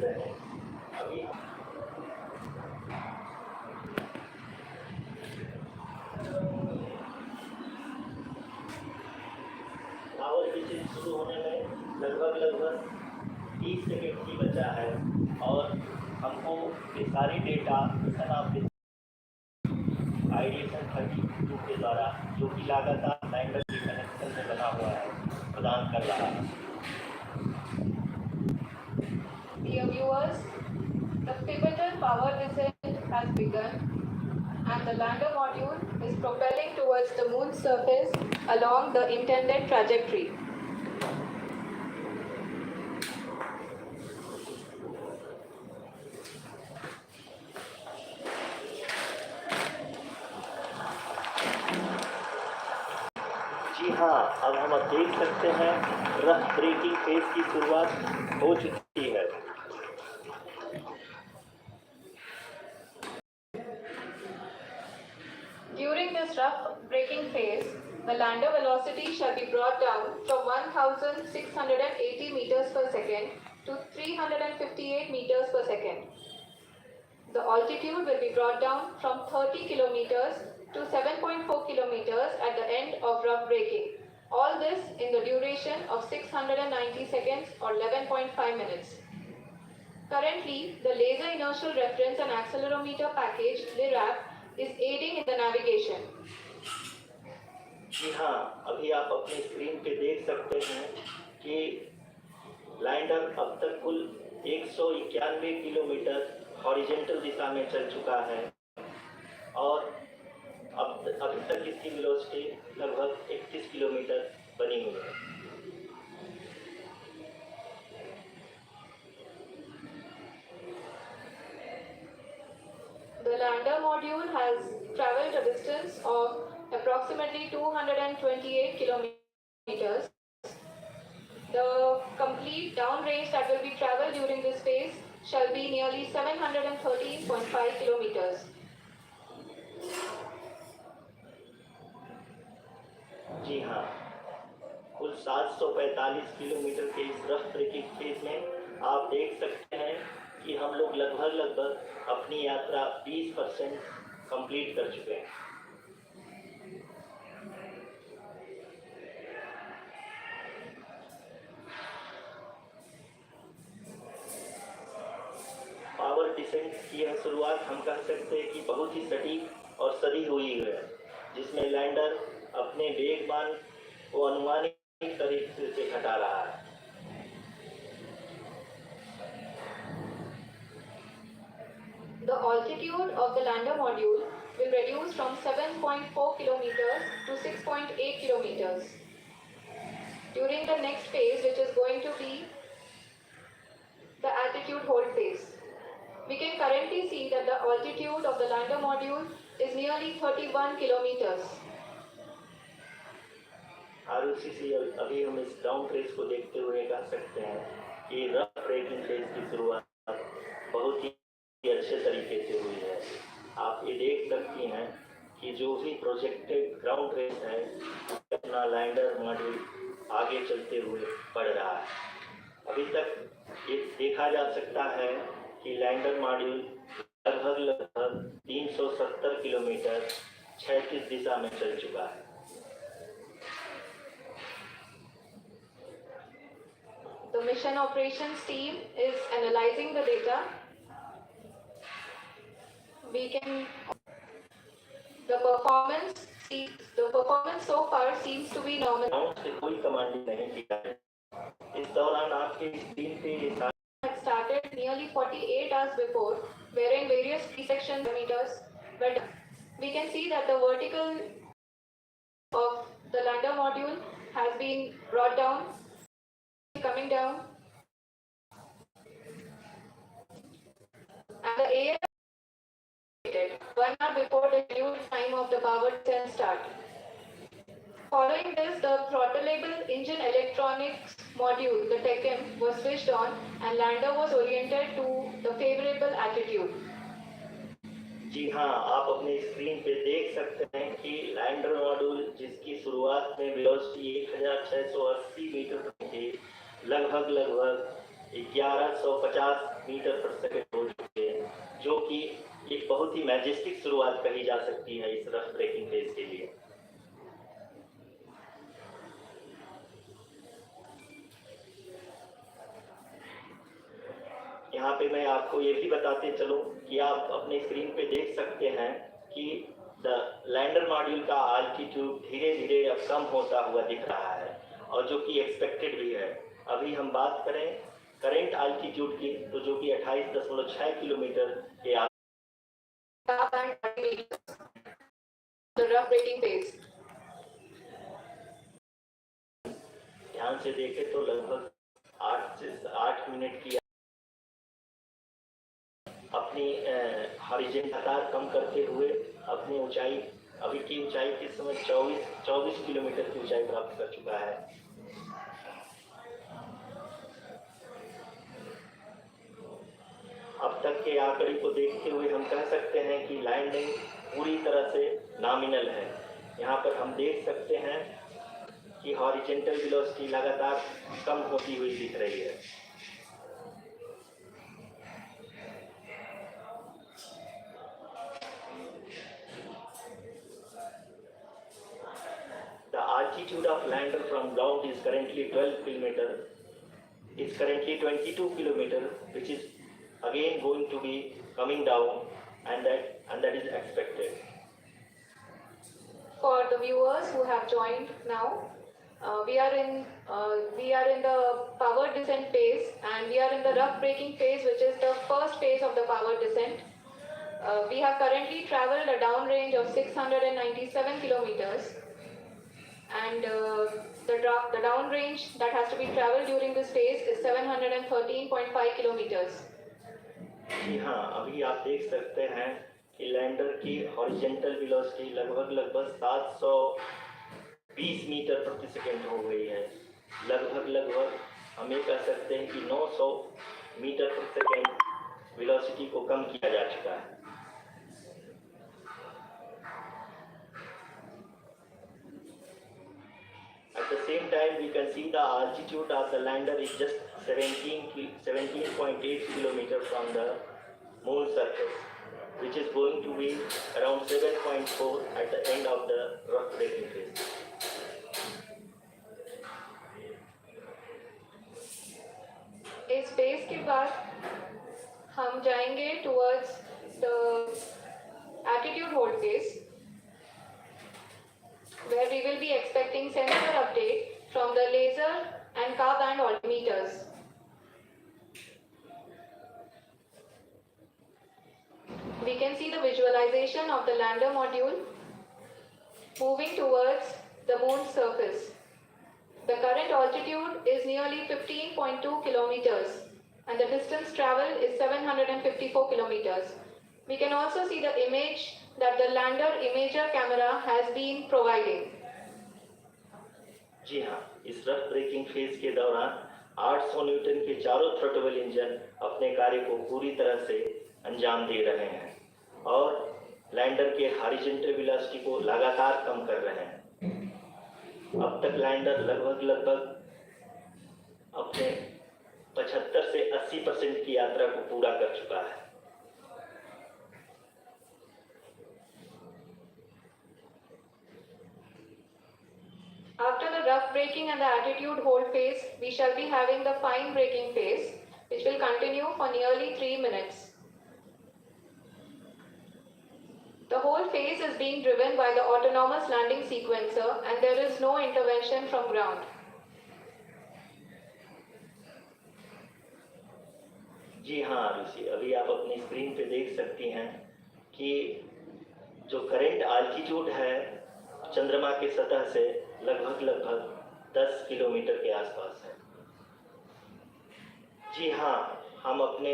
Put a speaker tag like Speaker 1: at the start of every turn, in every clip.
Speaker 1: रहे हैं। अभी पावर डिसेंट शुरू होने में लगभग 30 सेकेंड ही बचा है और हमको ये सारी डेटा मिशन ऑफ आइडिएशन 32 के द्वारा जो कि लगातार लैंडर के कनेक्शन में बना हुआ है प्रदान कर रहा है।
Speaker 2: Dear viewers, the pivotal power descent has begun and the lander module is propelling towards the moon's surface along the intended trajectory.
Speaker 1: जी हाँ, अब हम देख सकते हैं रफ ब्रेकिंग फेज की शुरुआत हो चुकी है।
Speaker 2: During this rough braking phase, the lander velocity shall be brought down from 1680 meters per second to 358 meters per second. The altitude will be brought down from 30 kilometers to 7.4 kilometers at the end of rough braking. All this in the duration of 690 seconds or 11.5 minutes. Currently, the Laser Inertial Reference and Accelerometer package, LIRAP, is aiding in the navigation.
Speaker 1: जी हाँ, अभी आप अपनी screen पे देख सकते हैं कि lander अब तक कुल 191 किलोमीटर हॉरिजॉन्टल दिशा में चल चुका है और अभी तक इसकी वेलोसिटी लगभग 31 किलोमीटर बनी हुई है।
Speaker 2: The lander module has traveled a distance of approximately 228 kilometers. The complete downrange that will be traveled during this phase shall be nearly 713.5 kilometers.
Speaker 1: जी हाँ, कुल 745 किलोमीटर के इस रफ ब्रेकिंग फेज में आप देख सकते हैं कि हम लोग लगभग अपनी यात्रा 20% कंप्लीट कर चुके हैं। पावर डिसेंट की यह शुरुआत हम कह सकते हैं कि बहुत ही सटीक और सदी हुई है, जिसमें लैंडर अपने वेगमान को अनुमानित तरीके से घटा रहा है।
Speaker 2: The altitude of the lander module will reduce from 7.4 kilometers to 6.8 kilometers. During the next phase, which is going to be the altitude hold phase, we can currently see that the altitude of the lander module is nearly 31 kilometers.
Speaker 1: ROCC अभी हम इस down phase को देखते हुए कह सकते हैं कि रफ ब्रेकिंग फेज की शुरुआत बहुत ही अच्छे तरीके से हुई है। आप ये देख सकती हैं कि जो भी प्रोजेक्टेड ग्राउंड रेस है अपना लैंडर मॉड्यूल आगे चलते हुए बढ़ रहा है। अभी तक ये देखा जा सकता है कि लैंडर मॉड्यूल लगभग 370 किलोमीटर क्षैतिज दिशा में चल चुका है।
Speaker 2: The mission operations team is analyzing the data. The performance so far seems to be normal.
Speaker 1: से कोई कमांड नहीं किया है। इस दौरान आपके स्क्रीन पे ये
Speaker 2: had started nearly 48 hours before, wherein various pre-section meters were done. We can see that the vertical of the lander module has been brought down, coming down, and the AF 1 hour before the scheduled time of the power descent start. Following this, the throttleable engine electronics module, the TECM, was switched on and lander was oriented to the favorable attitude.
Speaker 1: जी हाँ, आप अपने screen पे देख सकते हैं कि lander module जिसकी शुरुआत में वेलोसिटी 1680 मीटर थी, लगभग 1150 मीटर पर सेकंड हो चुके हैं, जो कि एक बहुत ही मैजेस्टिक शुरुआत कही जा सकती है इस रफ ब्रेकिंग फेज के लिए। यहाँ पे मैं आपको ये भी बताते चलूँ कि आप अपने स्क्रीन पे देख सकते हैं कि द लैंडर मॉड्यूल का आल्टीट्यूड धीरे धीरे अब कम होता हुआ दिख रहा है, और जो कि एक्सपेक्टेड भी है। अभी हम बात करें करेंट आल्टीट्यूड की, तो जो कि 28.6 किलोमीटर के ध्यान से देखें तो लगभग 8 से 8 मिनट की अपनी हॉरिजॉन्टल कम करते हुए अपनी ऊंचाई अभी की ऊंचाई के समय 24 किलोमीटर की ऊंचाई प्राप्त कर चुका है। अब तक के आंकड़े को देखते हुए हम कह सकते हैं कि लैंडिंग पूरी तरह से नॉमिनल है। यहाँ पर हम देख सकते हैं कि हॉरिजॉन्टल वेलोसिटी लगातार कम होती हुई दिख रही है। The altitude of lander from ground is currently 12 kilometer. It's currently 22 kilometer, which is again going to be coming down, and that is expected.
Speaker 2: For the viewers who have joined now, we are in the power descent phase, and we are in the rough braking phase, which is the first phase of the power descent. We have currently traveled a downrange of 697 kilometers, and the downrange that has to be traveled during this phase is 713.5 kilometers.
Speaker 1: जी हाँ, अभी आप देख सकते हैं कि lander की horizontal velocity लगभग 720 metre प्रति सेकंड हो गई है। लगभग हम ये कह सकते हैं कि 900 मीटर प्रति सेकंड वेलोसिटी को कम किया जा चुका है। At the same time, we can see the altitude of the lander is just 17.8 kilometers from the moon surface, which is going to be around 7.4 at the end of the rough braking phase.
Speaker 2: इस phase के बाद हम जाएंगे towards the attitude hold phase, where we will be expecting sensor update from the laser and car band altimeters. We can see the visualization of the lander module moving towards the moon's surface. The current altitude is nearly 15.2 kilometers, and the distance traveled is 754 kilometers. We can also see the image that the lander imager camera has been providing.
Speaker 1: जी हाँ, इस rough breaking phase के दौरान 800 Newton के चारों throttle engine अपने कार्य को पूरी तरह से अंजाम दे रहे हैं और लैंडर के हॉरिजॉन्टल वेलोसिटी को लगातार कम कर रहे हैं। अब तक लैंडर लगभग अपने 75 से 80% की यात्रा को पूरा कर चुका है।
Speaker 2: After the rough braking and the attitude hold phase, we shall be having the fine braking phase, which will continue for nearly 3 minutes. The whole phase is being driven by the autonomous landing sequencer, and there is no intervention from ground.
Speaker 1: जी हाँ ऋषि, अभी आप अपनी screen पे देख सकती हैं कि जो करेंट आल्टीट्यूड है चंद्रमा की सतह से लगभग 10 किलोमीटर के आसपास है। जी हाँ, हम अपने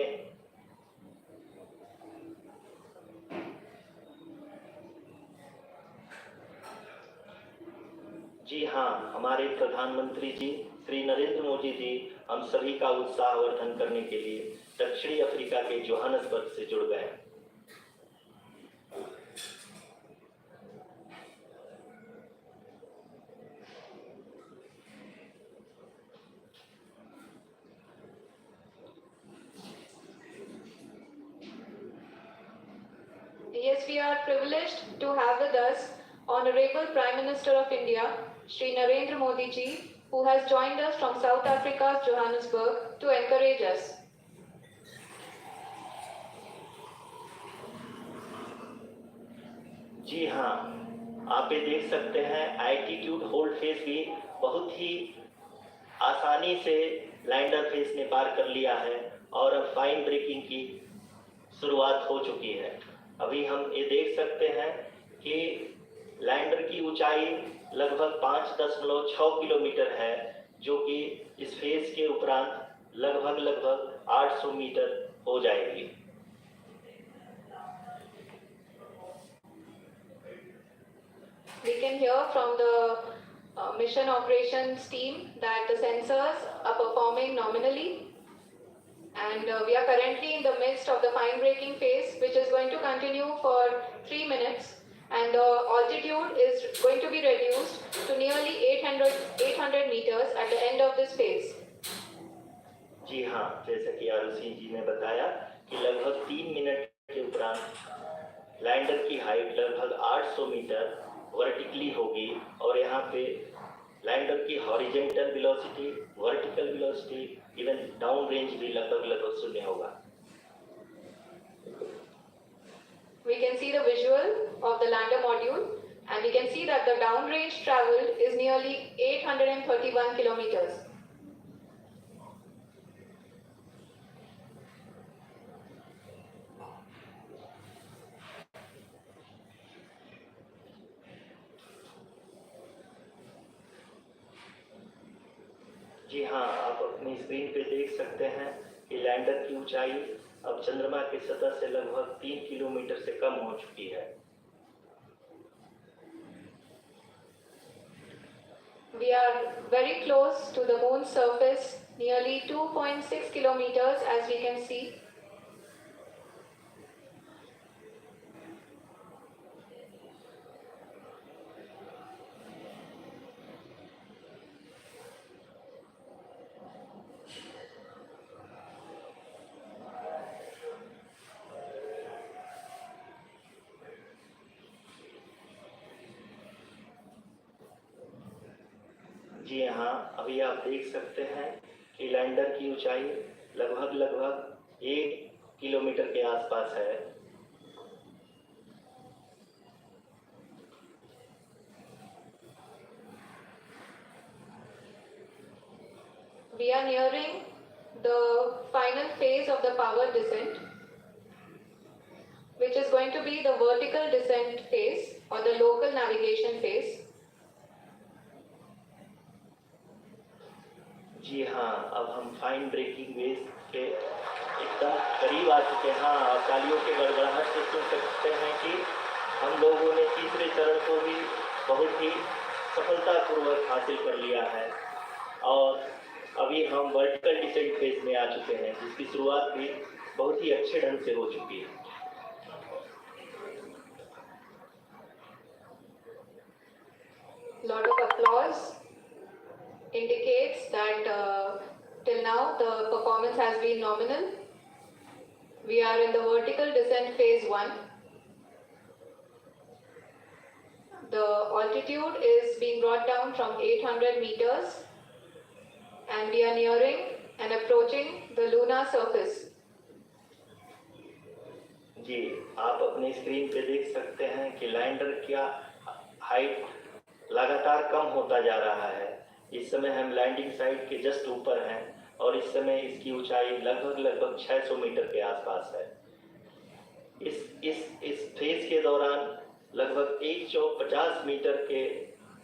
Speaker 1: जी हाँ, हमारे प्रधानमंत्री जी श्री नरेंद्र मोदी जी हम सभी का उत्साहवर्धन करने के लिए दक्षिणी अफ्रीका के जोहान्सबर्ग से जुड़ गए।
Speaker 2: Yes, we are privileged to have with us Honorable Prime Minister of India, Shri Narendra Modi ji, who has joined us from South Africa's Johannesburg to encourage us.
Speaker 1: जी हाँ, आप ये देख सकते हैं एल्टीट्यूड होल्ड फेज भी बहुत ही आसानी से लैंडर फेज ने पार कर लिया है और अब फाइन ब्रेकिंग की शुरुआत हो चुकी है। अभी हम ये देख सकते हैं कि लैंडर की ऊंचाई लगभग 5.6 किलोमीटर है, जो कि इस फेज के उपरांत लगभग 800 मीटर हो जाएगी।
Speaker 2: We can hear from the mission operations team that the sensors are performing nominally, and we are currently in the midst of the fine braking phase, which is going to continue for 3 minutes, and the altitude is going to be reduced to nearly 800 meters at the end of this phase.
Speaker 1: जी हाँ, जैसा कि आरुषि जी ने बताया कि लगभग 3 minute के उपरांत lander की हाइट लगभग 800 मीटर वर्टिकली होगी और यहाँ पे लैंडर की horizontal velocity, vertical velocity, even down range भी लगभग 0 होगा।
Speaker 2: We can see the visual of the lander module, and we can see that the downrange traveled is nearly 831 kilometers.
Speaker 1: जी हाँ, आप अपनी स्क्रीन पे देख सकते हैं कि लैंडर की ऊंचाई अब चंद्रमा की सतह से लगभग 3 किलोमीटर से कम हो चुकी है।
Speaker 2: We are very close to the moon's surface, nearly 2.6 kilometers, as we can see.
Speaker 1: जी हाँ, अभी आप देख सकते हैं कि लैंडर की ऊंचाई लगभग 1 किलोमीटर के आसपास है।
Speaker 2: We are nearing the final phase of the power descent, which is going to be the vertical descent phase or the local navigation phase.
Speaker 1: जी हाँ, अब हम फाइन ब्रेकिंग वेज के एकदम करीब आ चुके हैं। हाँ, और तालियों के गड़गड़ाहट से सुन सकते हैं कि हम लोगों ने तीसरे चरण को भी बहुत ही सफलतापूर्वक हासिल कर लिया है और अभी हम वर्टिकल डिसेंट फेज में आ चुके हैं, जिसकी शुरुआत भी बहुत ही अच्छे ढंग से हो चुकी है।
Speaker 2: Lot of applause indicates that till now the performance has been nominal. We are in the vertical descent phase 1. The altitude is being brought down from 800 meters, and we are nearing and approaching the lunar surface.
Speaker 1: जी, आप अपने screen पे देख सकते हैं कि lander का height लगातार कम होता जा रहा है। इस समय हम लैंडिंग साइट के जस्ट ऊपर हैं और इस समय इसकी ऊंचाई लगभग 600 मीटर के आसपास है। इस फेज के दौरान लगभग 150 मीटर के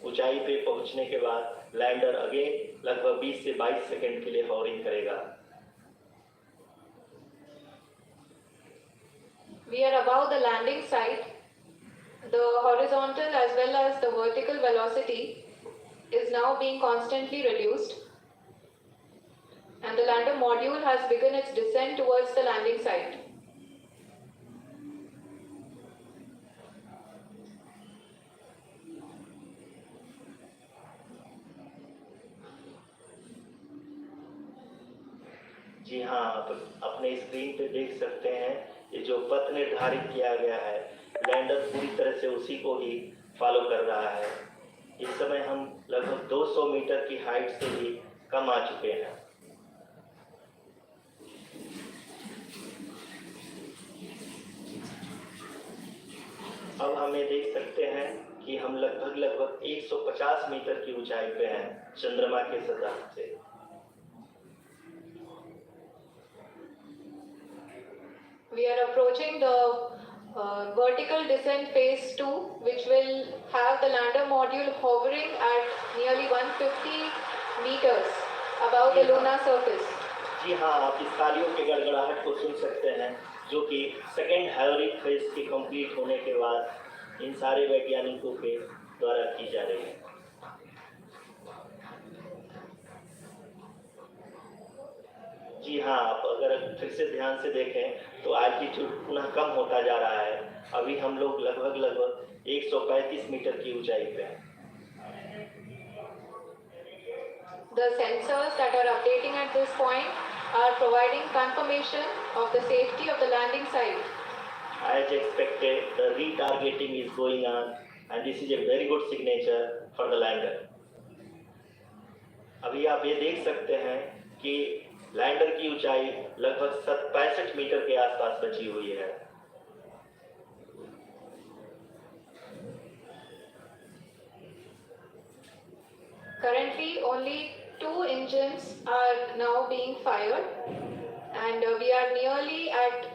Speaker 1: ऊंचाई पे पहुंचने के बाद लैंडर अगेन लगभग 20 से 22 सेकंड के लिए हॉवरिंग करेगा।
Speaker 2: We are above the landing site. The horizontal as well as the vertical velocity is now being constantly reduced, and the lander module has begun its descent towards the landing site.
Speaker 1: जी हाँ, आप अपने अपने screen पे देख सकते हैं, ये जो पथ निर्धारित किया गया है, लैंडर पूरी तरह से उसी को ही फॉलो कर रहा है। इस समय हम लगभग 200 मीटर की हाइट से भी कम आ चुके हैं। अब हमें देख सकते हैं कि हम लगभग 150 मीटर की ऊंचाई पे हैं चंद्रमा के सतह से।
Speaker 2: We are approaching the vertical descent phase 2, which will have the lander module hovering at nearly 150 meters above the lunar surface.
Speaker 1: जी हाँ, आप इस तालियों के गड़गड़ाहट को सुन सकते हैं, जो कि सेकेंड हैवरिक फेज के कंप्लीट होने के बाद इन सारे वैज्ञानिकों के द्वारा की जा रही है। जी हाँ, आप अगर फिर से ध्यान से देखें तो एल्टीट्यूड पुनः कम होता जा रहा है। अभी हम लोग लगभग 135 मीटर की ऊंचाई पे हैं।
Speaker 2: The sensors that are updating at this point are providing confirmation of the safety of the landing site.
Speaker 1: As expected, the retargeting is going on, and this is a very good signature for the lander. अभी आप ये देख सकते हैं कि lander की ऊंचाई लगभग 65 मीटर के आसपास बची हुई है।
Speaker 2: Currently, only 2 engines are now being fired, and we are nearly at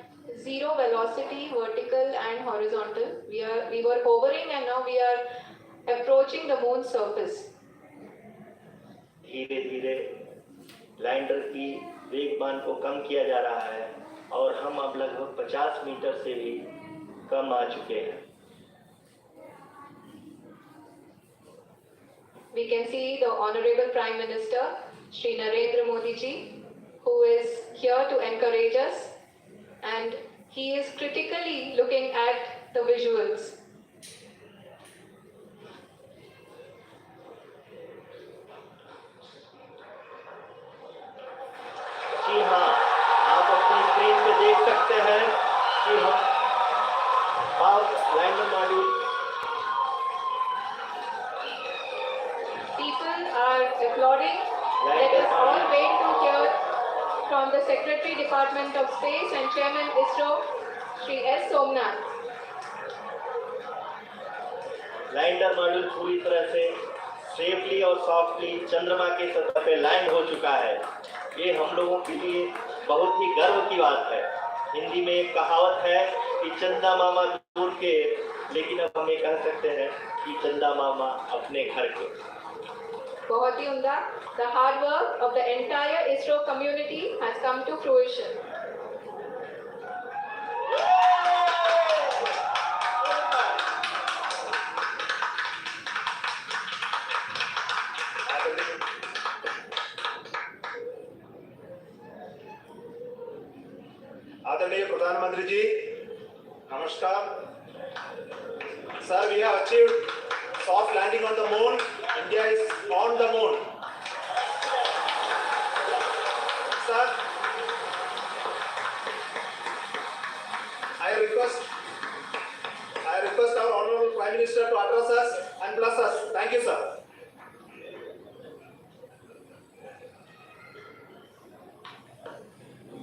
Speaker 2: zero velocity, vertical and horizontal. We were hovering, and now we are approaching the moon's surface.
Speaker 1: धीरे धीरे लैंडर की वेगमान को कम किया जा रहा है और हम अब लगभग 50 मीटर से भी कम आ चुके हैं।
Speaker 2: We can see the Honorable Prime Minister, Shri Narendra Modi ji, who is here to encourage us, and he is critically looking at the visuals.
Speaker 1: जी हाँ, आप अपनी स्क्रीन पे देख सकते हैं कि हम lander module.
Speaker 2: People are applauding. Let us all wait to hear from the Secretary Department of Space and Chairman ISRO, Shri S. Somnath.
Speaker 1: Lander module पूरी तरह से सेफली और सॉफ्टली चंद्रमा के सतह पे लैंड हो चुका है। ये हम लोगों के लिए बहुत ही गर्व की बात है। हिंदी में एक कहावत है कि चंदा मामा दूर के, लेकिन अब हम ये कह सकते हैं कि चंदा मामा अपने घर के।
Speaker 2: बहुत ही उम्दा. The hard work of the entire ISRO community has come to fruition.
Speaker 3: आदरणीय प्रधानमंत्री जी, नमस्कार sir. We have achieved soft landing on the moon. India is on the moon. Sir, I request our Honorable Prime Minister to address us and bless us. Thank you, sir.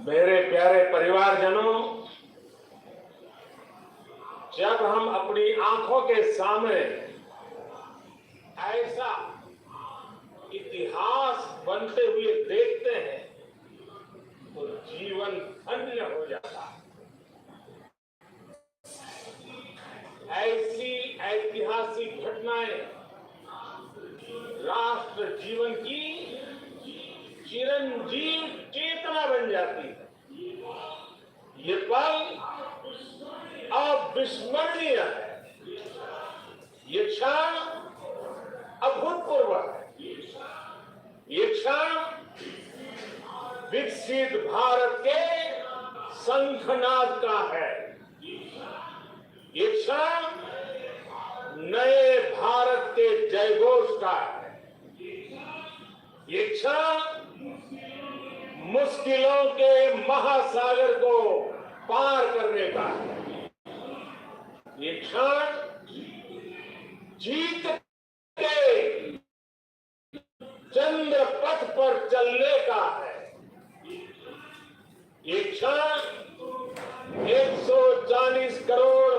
Speaker 4: मेरे प्यारे परिवारजनों, जब हम अपनी आंखों के सामने ऐसा इतिहास बनते हुए देखते हैं तो जीवन धन्य हो जाता है। ऐसी ऐतिहासिक घटनाएं राष्ट्र जीवन की चिरंजीव चेतना बन जाती है। ये पल अविस्मरणीय है। ये क्षण अभूतपूर्व है। ये क्षण विकसित भारत के शंखनाद का है। ये क्षण नए भारत के जयघोष का है। ये क्षण मुश्किलों के महासागर को पार करने का है। ये क्षण जीत के चंद्र पथ पर चलने का है। ये क्षण 140 करोड़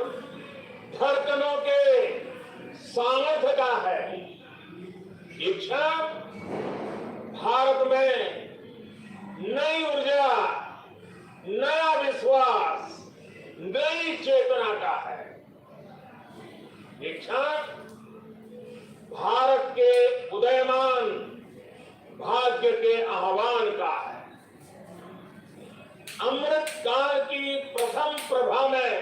Speaker 4: धड़कनों के सामर्थ्य का है। ये क्षण भारत में नई ऊर्जा, नया विश्वास, नई चेतना का है। ये क्षण भारत के उदयमान भाग्य के आह्वान का है। अमृत काल की प्रथम प्रभा में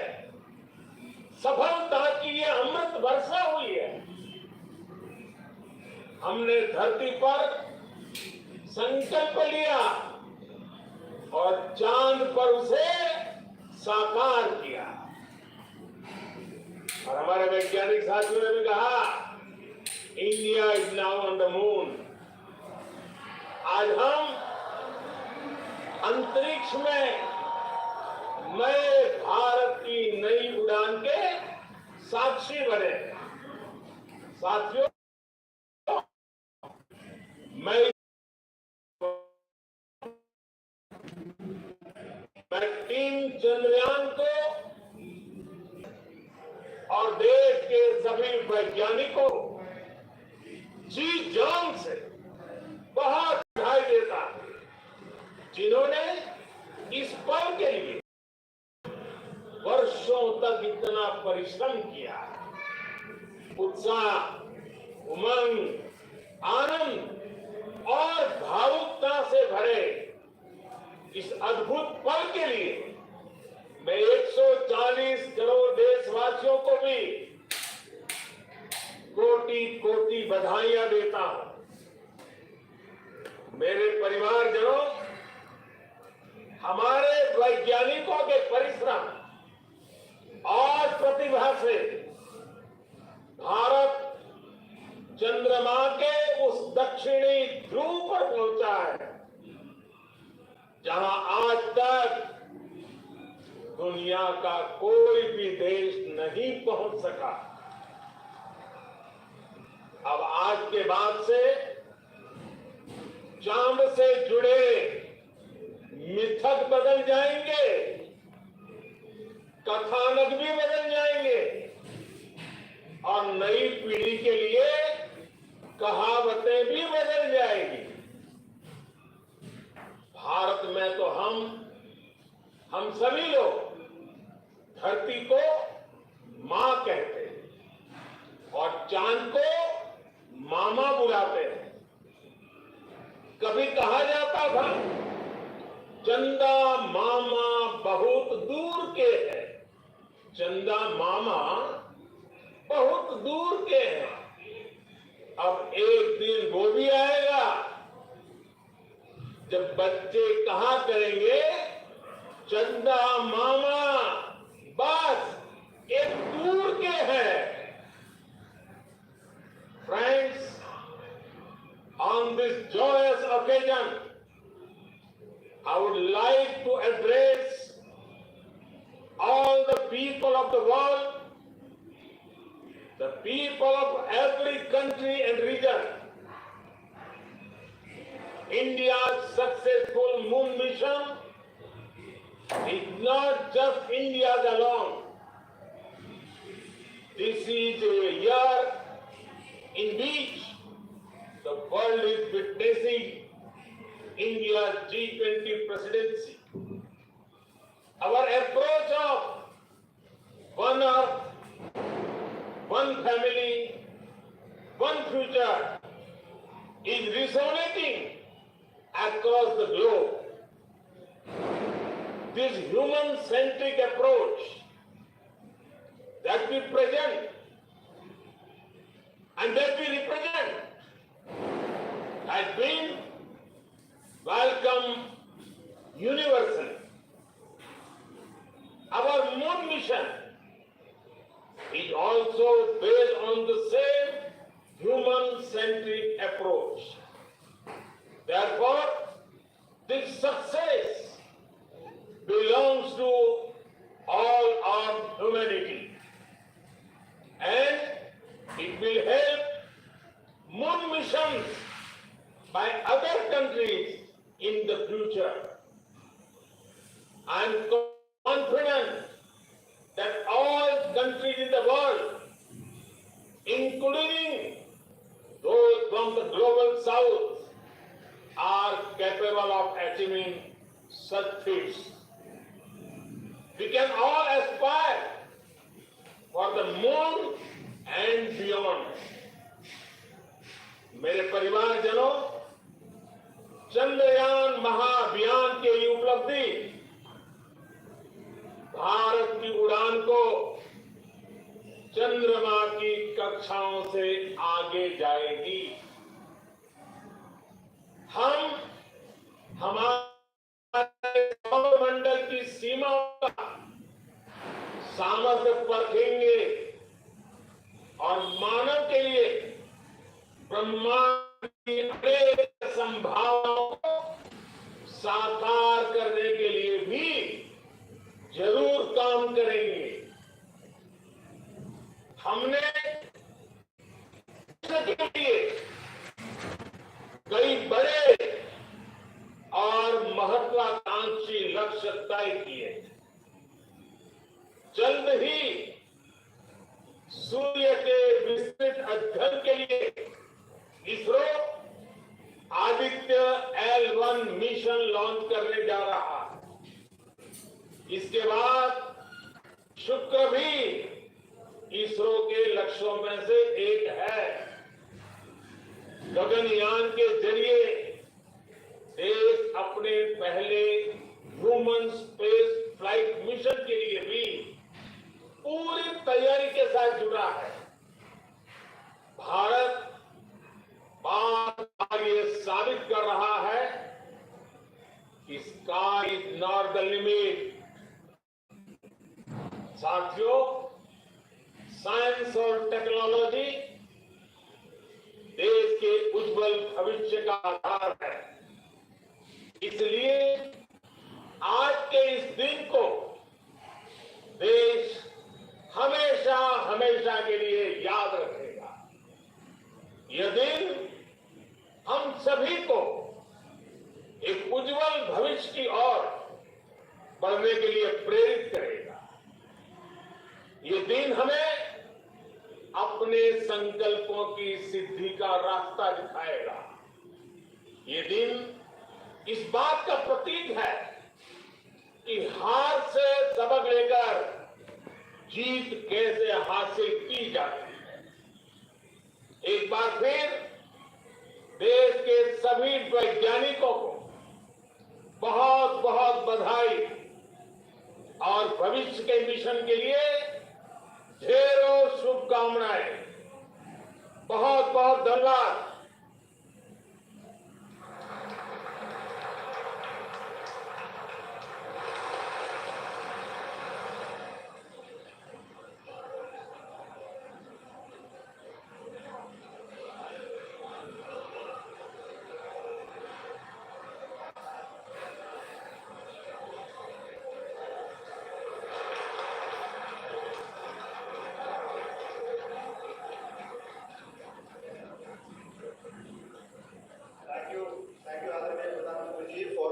Speaker 4: सफलता की ये अमृत वर्षा हुई है। हमने धरती पर संकल्प लिया और चांद पर उसे साकार किया। और हमारे वैज्ञानिक साथियों ने भी कहा, India is now on the moon. आज हम अंतरिक्ष में नए भारत की नई उड़ान के साक्षी बने। साथियों, मैं टीम चंद्रयान को और देश के सभी वैज्ञानिकों को जी जान से बहुत बधाई देता हूं, जिन्होंने इस पल के लिए वर्षों तक इतना परिश्रम किया। उत्साह, उमंग, आनंद और भावुकता से भरे इस अद्भुत पल के लिए मैं 140 करोड़ देशवासियों को भी कोटि कोटि बधाइयां देता हूं। मेरे परिवारजनों, हमारे वैज्ञानिकों के परिश्रम और प्रतिभा से भारत चंद्रमा के उस दक्षिणी ध्रुव पर पहुंचा है, जहां आज तक दुनिया का कोई भी देश नहीं पहुंच सका। अब आज के बाद से चांद से जुड़े मिथक बदल जाएंगे, कथानक भी बदल जाएंगे और नई पीढ़ी के लिए कहावतें भी बदल जाएंगी। भारत में तो हम सभी लोग धरती को मां कहते हैं और चांद को मामा बुलाते हैं। कभी कहा जाता था, चंदा मामा बहुत दूर के हैं। चंदा मामा बहुत दूर के हैं। अब एक दिन वो भी आएगा जब बच्चे कहा करेंगे, चंदा मामा बस एक दूर के हैं। Friends, on this joyous occasion, I would like to address all the people of the world, the people of every country and region. India's successful moon mission is not just India's alone. This is a year in which the world is witnessing India's G20 presidency. Our approach of one earth, one family, one future is resonating across the globe. This human-centric approach that we present and that we represent has been welcomed universally. Our moon mission is also based on the same human-centric approach. Therefore, this success belongs to all of humanity, and it will help moon missions by other countries in the future. I am confident that all countries in the world, including those from the global south, are capable of achieving such feats. We can all aspire for the moon and beyond. मेरे परिवारजनों, चंद्रयान महाअभियान की ये उपलब्धि भारत की उड़ान को चंद्रमा की कक्षाओं से आगे जाएगी। हम हमारे सौरमंडल की सीमाओं का सामर्थ्य परखेंगे और मानव के लिए ब्रह्मांड की अनेक संभावनाओं को साकार करने के लिए भी जरूर काम करेंगे। हमने इसके लिए कई बड़े और महत्वाकांक्षी लक्ष्य तय किए। जल्द ही सूर्य के विस्तृत अध्ययन के लिए ISRO Aditya L1 mission launch करने जा रहा है। इसके बाद शुक्र भी इसरो के लक्ष्यों में से एक है। गगनयान के जरिए देश अपने पहले ह्यूमन स्पेस फ्लाइट मिशन के लिए भी पूरी तैयारी के साथ जुड़ा है। भारत बार बार ये साबित कर रहा है कि sky is not the limit. साथियों, साइंस और टेक्नोलॉजी देश के उज्जवल भविष्य का आधार है। इसलिए आज के इस दिन को देश हमेशा हमेशा के लिए याद रखेगा। यह दिन हम सभी को एक उज्जवल भविष्य की ओर बढ़ने के लिए प्रेरित करेगा। ये दिन हमें अपने संकल्पों की सिद्धि का रास्ता दिखाएगा। ये दिन इस बात का प्रतीक है कि हार से सबक लेकर जीत कैसे हासिल की जाती है। एक बार फिर देश के सभी वैज्ञानिकों को बहुत बहुत बधाई और भविष्य के मिशन के लिए ढेरों शुभकामनाएं। बहुत बहुत धन्यवाद।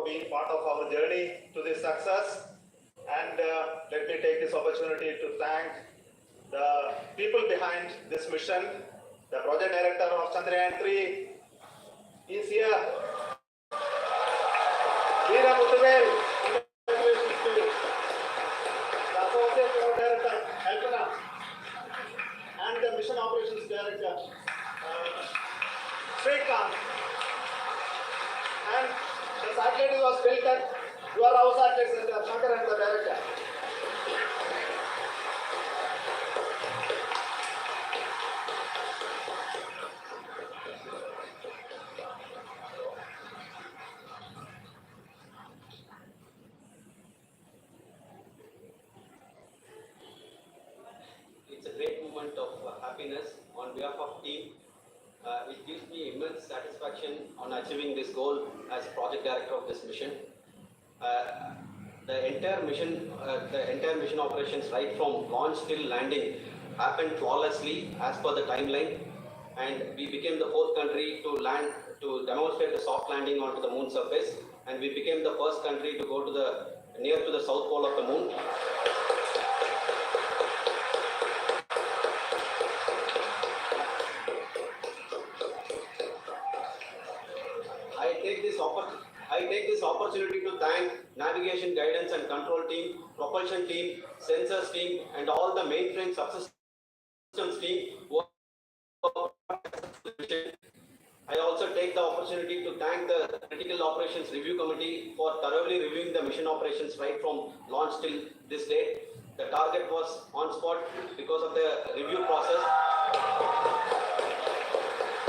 Speaker 3: Being part of our journey to this success, and let me take this opportunity to thank the people behind this mission. The project director of Chandrayaan 3 is here. Veera Muthuvel, congratulations to you. The associate director, Kalpana, and the mission operations director, Srikanth, and the satellite was built at your house satellite center, Shankar and the director.
Speaker 5: It's a great moment of happiness on behalf of team. It gives me immense satisfaction on achieving this goal. as project director of this mission. The entire mission operations, right from launch till landing, happened flawlessly as per the timeline, and we became the 4th country to land, to demonstrate the soft landing onto the moon surface, and we became the first country to go to the near to the south pole of the moon. I take this opportunity to thank navigation, guidance and control team, propulsion team, sensors team, and all the mainframe subsystems team who are. I also take the opportunity to thank the Critical Operations Review Committee for thoroughly reviewing the mission operations right from launch till this date. The target was on spot because of the review process.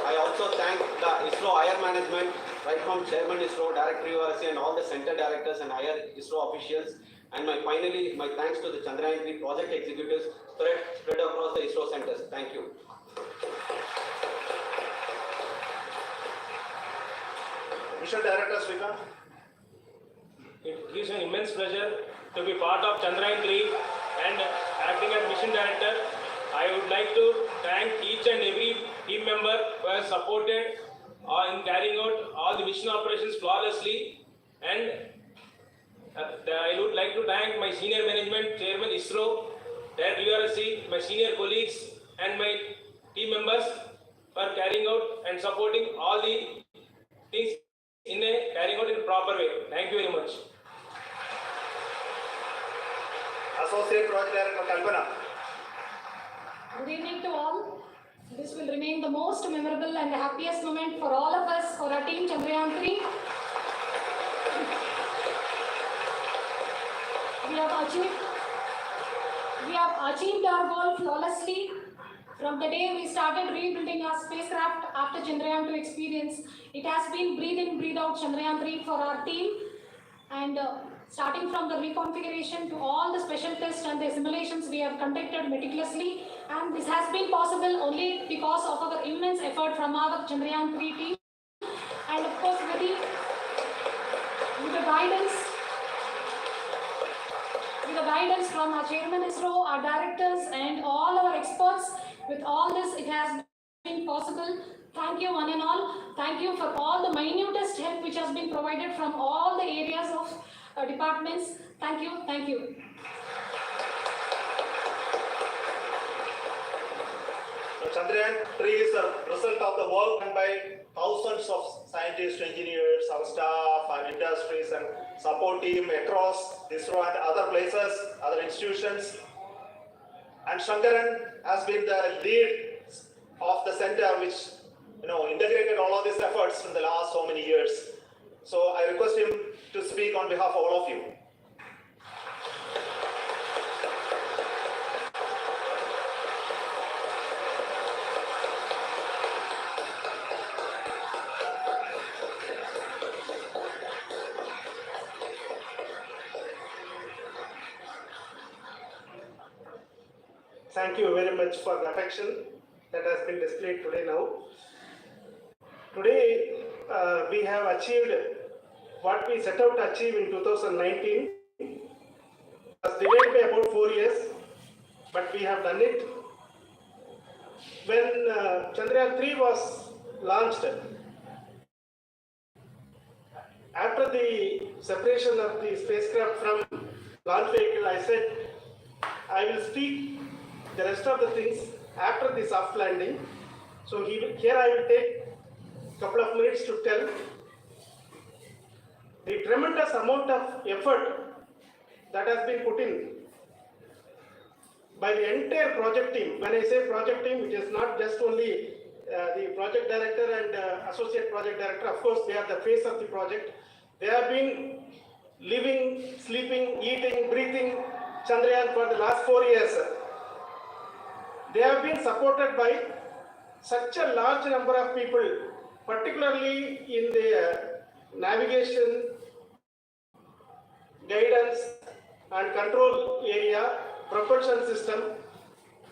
Speaker 5: I also thank the ISRO higher management, right from Chairman ISRO, Director URC, and all the center directors and higher ISRO officials. And finally, my thanks to the Chandrayaan 3 project executives spread across the ISRO centers. Thank you.
Speaker 3: Mission Director Srikant.
Speaker 6: It gives an immense pleasure to be part of Chandrayaan 3 and acting as mission director. I would like to thank each and every team member who has supported in carrying out all the mission operations flawlessly, and I would like to thank my senior management, Chairman ISRO, Director URC, my senior colleagues and my team members for carrying out and supporting all the things carrying out in a proper way. Thank you very much.
Speaker 3: Associate Project Director Kalpana.
Speaker 7: Good evening to all. This will remain the most memorable and the happiest moment for all of us, for our team Chandrayaan 3. We have achieved our goal flawlessly. From the day we started rebuilding our spacecraft after Chandrayaan 2 experience, it has been breathe in, breathe out Chandrayaan 3 for our team. And starting from the reconfiguration to all the special tests and the simulations we have conducted meticulously, and this has been possible only because of our immense effort from our Chandrayaan 3 team, and of course with the guidance from our Chairman ISRO, our directors and all our experts. With all this, it has been possible. Thank you one and all. Thank you for all the minutest help which has been provided from all the areas of departments. Thank you. Thank you.
Speaker 3: Chandrayaan 3 is a result of the work done by thousands of scientists, engineers, our staff, our industries and support team across ISRO and other places, other institutions. And Shankaran has been the lead of the center which integrated all of these efforts in the last so many years. So I request him to speak on behalf of all of you.
Speaker 8: Thank you very much for the affection that has been displayed today now. Today, we have achieved what we set out to achieve in 2019. It was delayed by about 4 years, but we have done it. When Chandrayaan 3 was launched, after the separation of the spacecraft from launch vehicle, I said, I will speak the rest of the things after the soft landing. So here I will take a couple of minutes to tell the tremendous amount of effort that has been put in by the entire project team. When I say project team, it is not just only the project director and associate project director. Of course, they are the face of the project. They have been living, sleeping, eating, breathing Chandrayaan for the last 4 years. They have been supported by such a large number of people, particularly in the navigation, guidance and control area, propulsion system.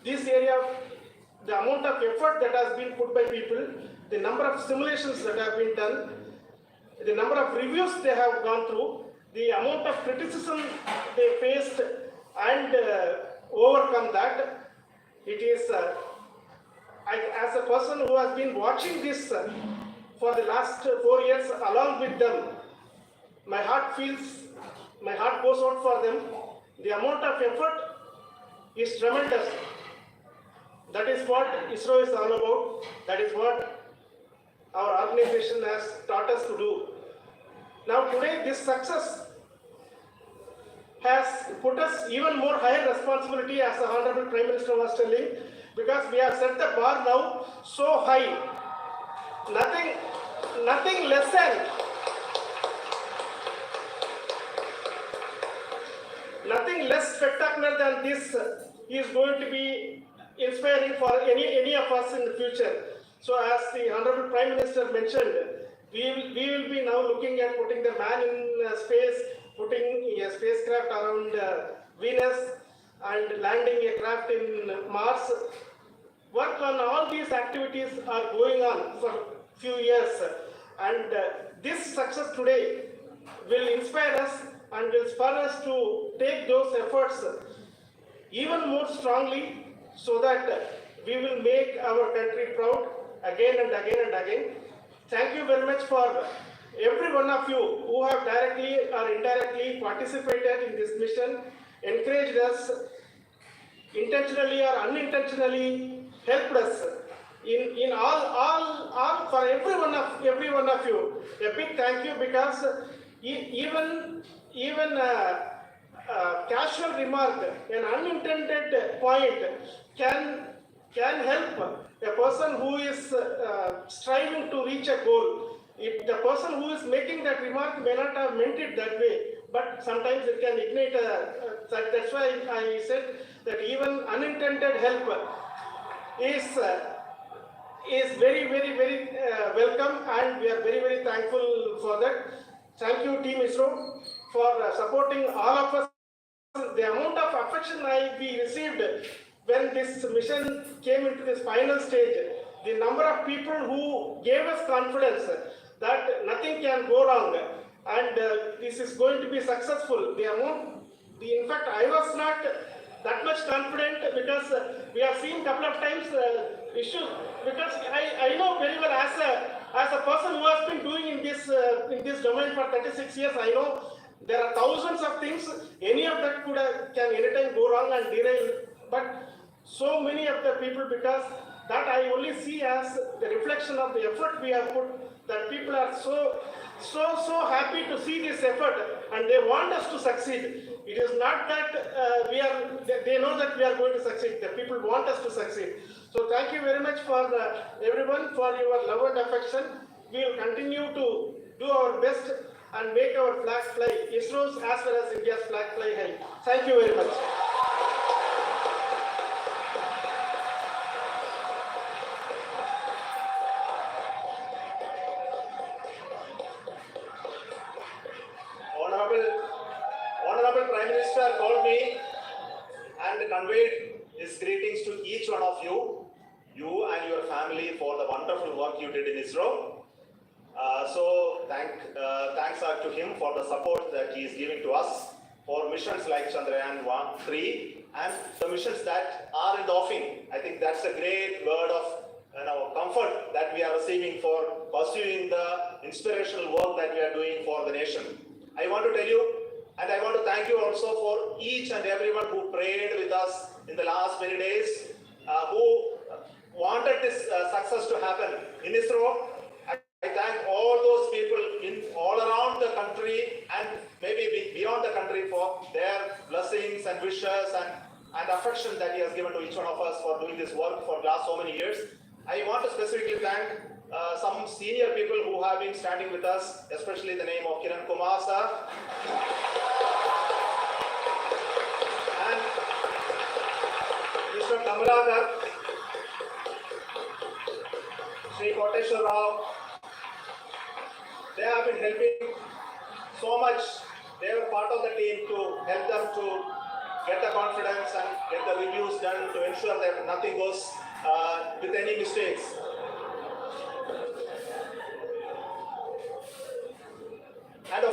Speaker 8: This area, the amount of effort that has been put by people, the number of simulations that have been done, the number of reviews they have gone through, the amount of criticism they faced and overcome that, it is, as a person who has been watching this for the last 4 years along with them, my heart goes out for them. The amount of effort is tremendous. That is what ISRO is all about. That is what our organization has taught us to do. Now today this success has put us even more higher responsibility, as the Honorable Prime Minister was telling, because we have set the bar now so high. Nothing less spectacular than this is going to be inspiring for any of us in the future. So as the Honorable Prime Minister mentioned, we will be now looking at putting the man in space, putting a spacecraft around Venus and landing a craft in Mars. Work on all these activities are going on for few years, and this success today will inspire us and will spur us to take those efforts even more strongly, so that we will make our country proud again and again and again. Thank you very much for every one of you who have directly or indirectly participated in this mission, encouraged us, intentionally or unintentionally helped us in all for every one of you. A big thank you, because even casual remark, an unintended point can help a person who is striving to reach a goal. If the person who is making that remark may not have meant it that way, but sometimes it can ignite that's why I said that even unintended help is very welcome, and we are very thankful for that. Thank you, Team ISRO, for supporting all of us. The amount of affection we received when this mission came into this final stage, the number of people who gave us confidence that nothing can go wrong and this is going to be successful. In fact, I was not that much confident, because we have seen couple of times issues. Because I know very well, as a person who has been doing in this domain for 36 years, I know there are thousands of things. Any of that can anytime go wrong and derail. But so many of the people, because that I only see as the reflection of the effort we have put, that people are so happy to see this effort and they want us to succeed. It is not that they know that we are going to succeed. The people want us to succeed. So thank you very much for everyone for your love and affection. We will continue to do our best and make our flag fly, ISRO's as well as India's flag fly high. Thank you very much.
Speaker 3: Honorable Prime Minister called me and conveyed his greetings to each one of you and your family, for the wonderful work you did in ISRO. So thanks are to him for the support that he is giving to us for missions like Chandrayaan 1, 3 and the missions that are in the offing. I think that's a great word of comfort that we are receiving for pursuing the inspirational work that we are doing for the nation. I want to tell you, and I want to thank you also for each and everyone who prayed with us in the last many days, who wanted this success to happen in ISRO. I thank all those people all around the country and maybe beyond the country for their blessings and wishes and affection that he has given to each one of us for doing this work for the last so many years. I want to specifically thank some senior people who have been standing with us, especially the name of Kiran Kumar sir and Mr. Kamalagar, Sri Koteshwar Rao. They have been helping so much. They were part of the team to help them to get the confidence and get the reviews done to ensure that nothing goes with any mistakes.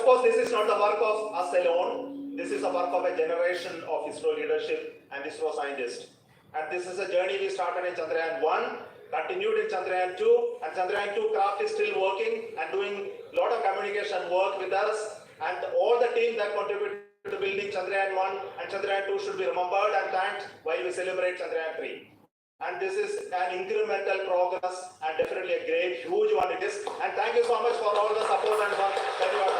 Speaker 3: course, this is not the work of us alone. This is the work of a generation of ISRO leadership and ISRO scientists. And this is a journey we started in Chandrayaan 1, continued in Chandrayaan 2, and Chandrayaan 2 craft is still working and doing a lot of communication work with us. And all the team that contributed to building Chandrayaan 1 and Chandrayaan 2 should be remembered and thanked while we celebrate Chandrayaan 3. And this is an incremental progress and definitely a great, huge one it is. And thank you so much for all the support and work that you have